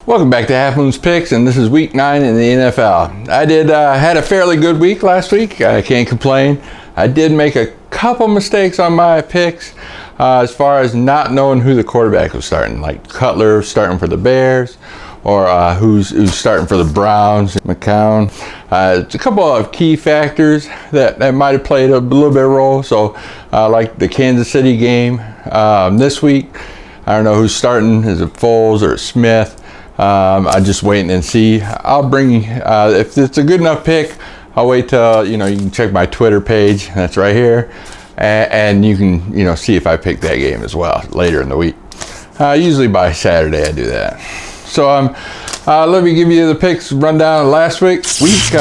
Welcome back to Half Moon's Picks, and this is week 9 in the NFL. I had a fairly good week last week. I can't complain. I did make a couple mistakes on my picks as far as not knowing who the quarterback was starting, like Cutler starting for the Bears, or who's starting for the Browns, McCown. It's a couple of key factors that might have played a little bit of role. So like the Kansas City game this week, I don't know who's starting. Is it Foles or Smith? I'm just waiting and see. I'll bring, if it's a good enough pick, I'll wait till, you can check my Twitter page. That's right here. And you can, see if I pick that game as well later in the week. Usually by Saturday I do that. So let me give you the picks rundown of last week's week.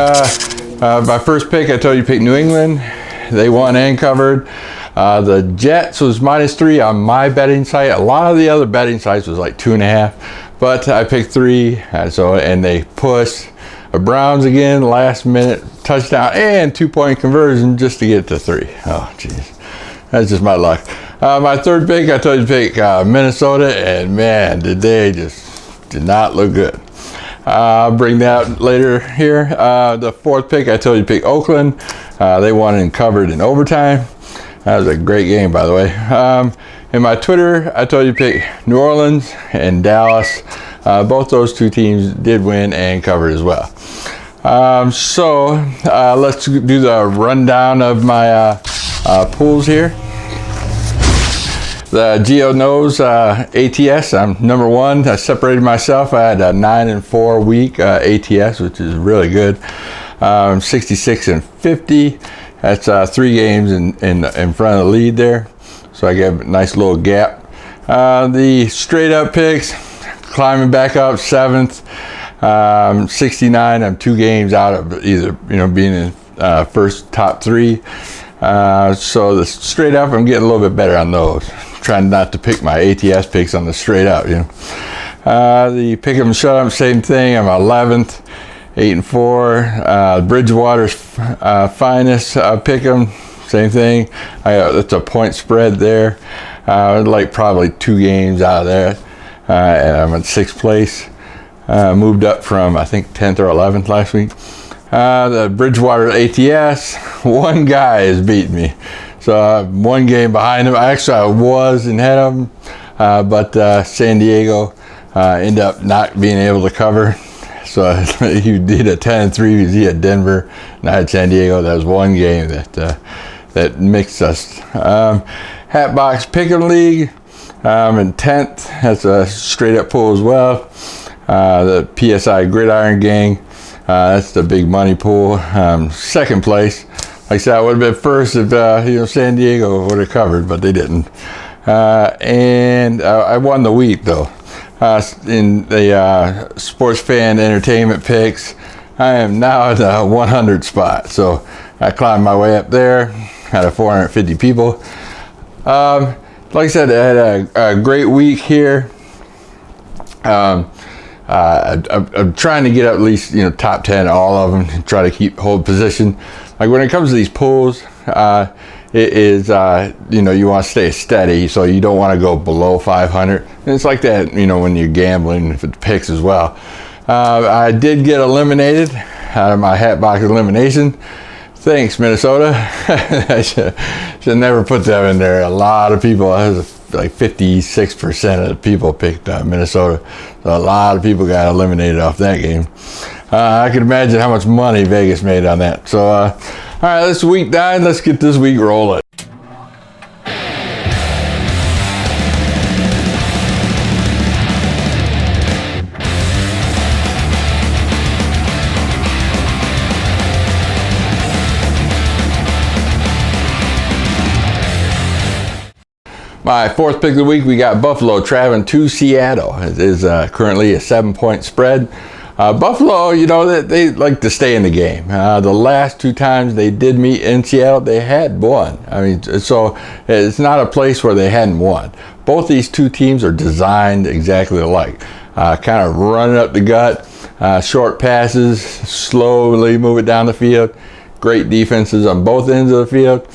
My first pick, I told you to pick New England. They won and covered. The Jets was -3 on my betting site. A lot of the other betting sites was like 2.5, but I picked 3. And they pushed. The Browns again, last minute touchdown and 2-point conversion just to get to 3. Oh, jeez, that's just my luck. My third pick, I told you to pick Minnesota, and man, they just did not look good. I'll bring that later here. The fourth pick, I told you to pick Oakland. They won and covered in overtime. That was a great game, by the way. In my Twitter, I told you to pick New Orleans and Dallas. Both those two teams did win and covered as well. So let's do the rundown of my pools here. The Geo knows ATS, I'm number 1. I separated myself. I had a 9-4 week ATS, which is really good. 66-50. That's 3 games in front of the lead there. So I get a nice little gap. The straight up picks, climbing back up 7th. 69. I'm 2 games out of either, being in first top 3. So the straight up, I'm getting a little bit better on those. Trying not to pick my ATS picks on the straight up, The pick 'em shut 'em, same thing. I'm 11th, 8-4. Bridgewater's finest pick 'em, same thing. That's a point spread there. Like probably 2 games out of there. And I'm in 6th place. Moved up from I think 10th or 11th last week. The Bridgewater ATS, one guy has beaten me. So 1 game behind him. I was ahead of him, but San Diego ended up not being able to cover. So he did a 10-3 because he had Denver and I had San Diego. That was 1 game that mixed us. Hatbox Pick'em League, in 10th. That's a straight up pool as well. The PSI Gridiron Gang, that's the big money pool. 2nd place. Like I said, I would have been first if San Diego would have covered, but they didn't. And I won the week though. In the sports fan entertainment picks, I am now at the 100 spot. So I climbed my way up there out of 450 people. Like I said, I had a great week here. I'm trying to get at least top 10 all of them and try to hold position. Like when it comes to these pools, it is you want to stay steady, so you don't want to go below 500. And it's like that when you're gambling for the picks as well. I did get eliminated out of my Hatbox elimination. Thanks, Minnesota. I should never put them in there. A lot of people, like 56% of the people picked Minnesota. So a lot of people got eliminated off that game. I can imagine how much money Vegas made on that. So, all right, this is week 9. Let's get this week rolling. My 4th pick of the week, we got Buffalo traveling to Seattle. It is currently a 7-point spread. Buffalo, they like to stay in the game. The last 2 times they did meet in Seattle, they had won. I mean, so it's not a place where they hadn't won. Both these 2 teams are designed exactly alike. Kind of running up the gut, short passes, slowly move it down the field. Great defenses on both ends of the field.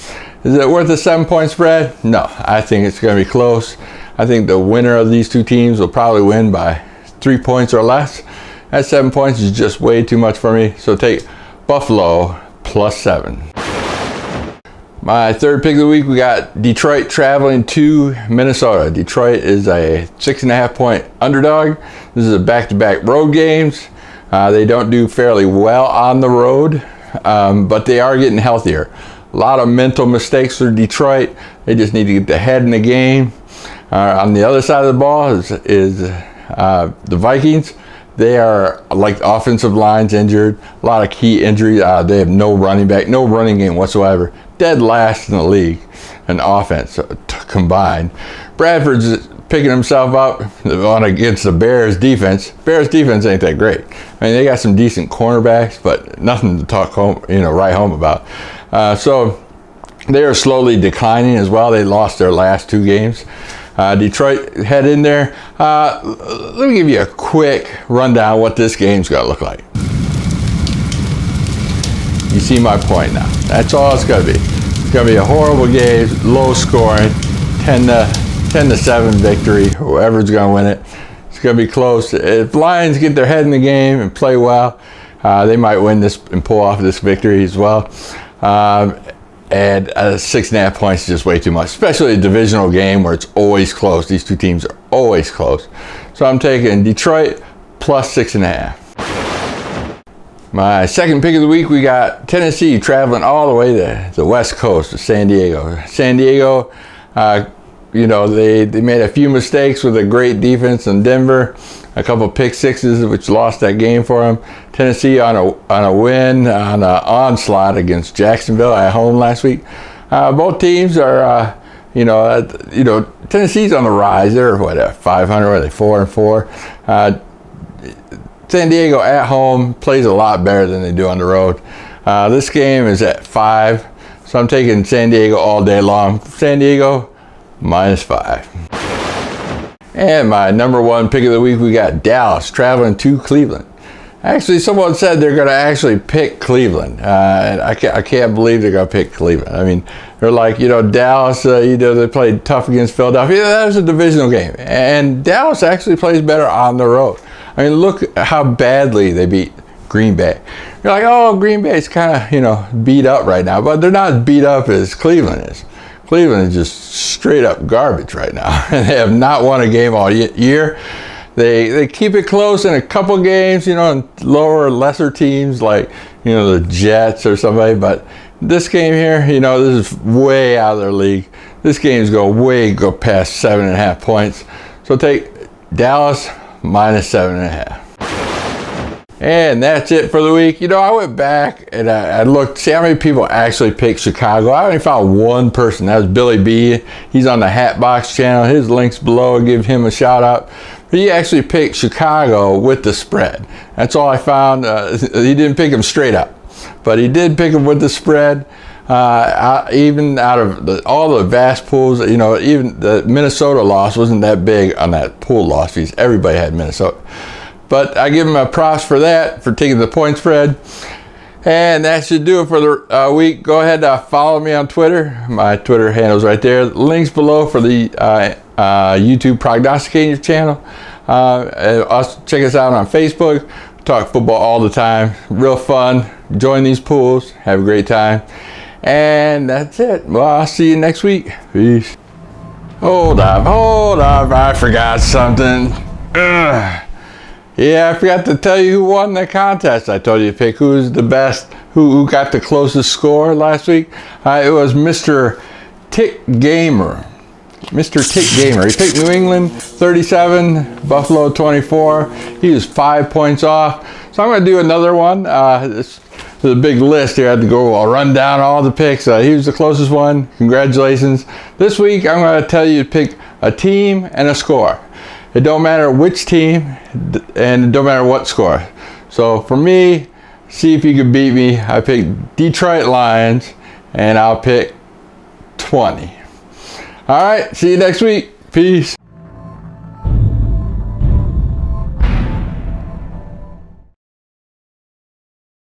Is it worth a 7-point spread? No, I think it's going to be close. I think the winner of these 2 teams will probably win by 3 points or less. That 7 points is just way too much for me. So take Buffalo +7. My third pick of the week, we got Detroit traveling to Minnesota. Detroit is a 6.5 point underdog. This is a back-to-back road games. They don't do fairly well on the road, but they are getting healthier. A lot of mental mistakes for Detroit. They just need to get the head in the game. On the other side of the ball is the Vikings. They are like offensive lines injured. A lot of key injuries. They have no running back, no running game whatsoever. Dead last in the league in offense combined. Bradford's picking himself up on against the Bears defense. Bears defense ain't that great. I mean, they got some decent cornerbacks, but nothing to talk home, write home about. So they are slowly declining as well. They lost their last 2 games. Detroit head in there. Let me give you a quick rundown what this game's going to look like. You see my point now. That's all it's going to be. It's going to be a horrible game, low scoring, 10-7 victory. Whoever's going to win it. It's going to be close. If Lions get their head in the game and play well, they might win this and pull off this victory as well. And 6.5 points is just way too much, especially a divisional game where it's always close. These two teams are always close. So I'm taking Detroit +6.5. My second pick of the week, we got Tennessee traveling all the way to the West Coast to San Diego. San Diego, they made a few mistakes with a great defense in Denver. A couple pick sixes, which lost that game for them. Tennessee on a win, on an onslaught against Jacksonville at home last week. Both teams are, Tennessee's on the rise. They're 500, or are they 4-4? San Diego at home plays a lot better than they do on the road. This game is at 5, so I'm taking San Diego all day long. San Diego -5. And my number 1 pick of the week, we got Dallas traveling to Cleveland. Actually, someone said they're going to actually pick Cleveland. And I can't believe they're going to pick Cleveland. I mean, they're like, Dallas, they played tough against Philadelphia. That was a divisional game. And Dallas actually plays better on the road. I mean, look how badly they beat Green Bay. You're like, oh, Green Bay's kind of, beat up right now. But they're not as beat up as Cleveland is. Cleveland is just straight up garbage right now. And they have not won a game all year. They keep it close in a couple games, and lower, lesser teams like, the Jets or somebody. But this game here, this is way out of their league. This game's go past 7.5 points. So take Dallas -7.5. And that's it for the week. I went back and I looked, see how many people actually picked Chicago. I only found one person. That was Billy B. He's on the Hatbox channel. His link's below. I'll give him a shout out. But he actually picked Chicago with the spread. That's all I found. He didn't pick them straight up, but he did pick them with the spread. Even out of all the vast pools, even the Minnesota loss wasn't that big on that pool loss because everybody had Minnesota. But I give him a props for that, for taking the point spread. And that should do it for the week. Go ahead and follow me on Twitter. My Twitter handle's right there. Links below for the YouTube Prognostication channel. Also check us out on Facebook. We talk football all the time. Real fun. Join these pools. Have a great time. And that's it. Well, I'll see you next week. Peace. Hold up. I forgot something. Ugh. Yeah, I forgot to tell you who won the contest. I told you to pick who's the best, who got the closest score last week. It was Mr. Tick Gamer. Mr. Tick Gamer. He picked New England 37, Buffalo 24. He was 5 points off. So I'm going to do another one. This is a big list here. I had to I'll run down all the picks. He was the closest one. Congratulations. This week I'm going to tell you to pick a team and a score. It don't matter which team, and it don't matter what score. So for me, see if you can beat me. I picked Detroit Lions, and I'll pick 20. All right, see you next week. Peace.